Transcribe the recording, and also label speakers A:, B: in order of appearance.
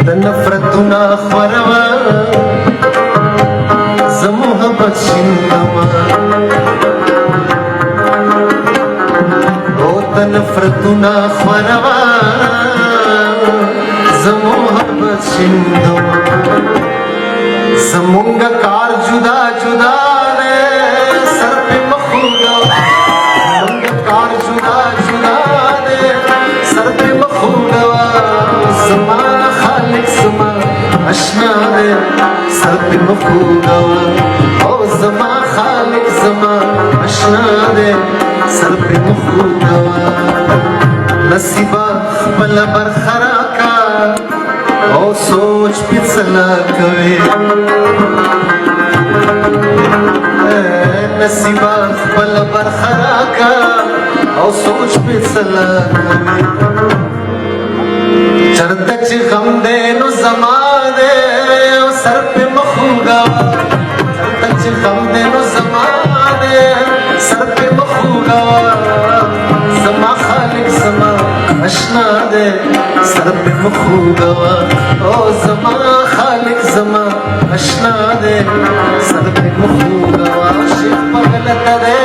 A: د نفرتونه خوروا زه محبت شیندما او د نفرتونه خوروا زه محبت شیندما زمونږ کار جدا جدا دی سر پې مخ وګوه زمونږ کار جدا جدا دی سر پې مخ وګوه زما خالق زما اشنا دی سر پې مخ وګوه او زما خالق زما اشنا دی سر پې مخ وګوه نصیبه خپله برخه راکه او سوچ پې څه لا کوې نصیبه خپله برخه راکه او سوچ پې څه لا کوې چرته چې غم دی نو زما دی او سر پې مخ وګوه چرته چې غم دی نو زما دی سر پې مخ وګوه زما خالق زما اشنا دی سر پې مخ وګوه او زما خالق زما اشنا دی سر پې مخ وګوه شیخ په غلطه دی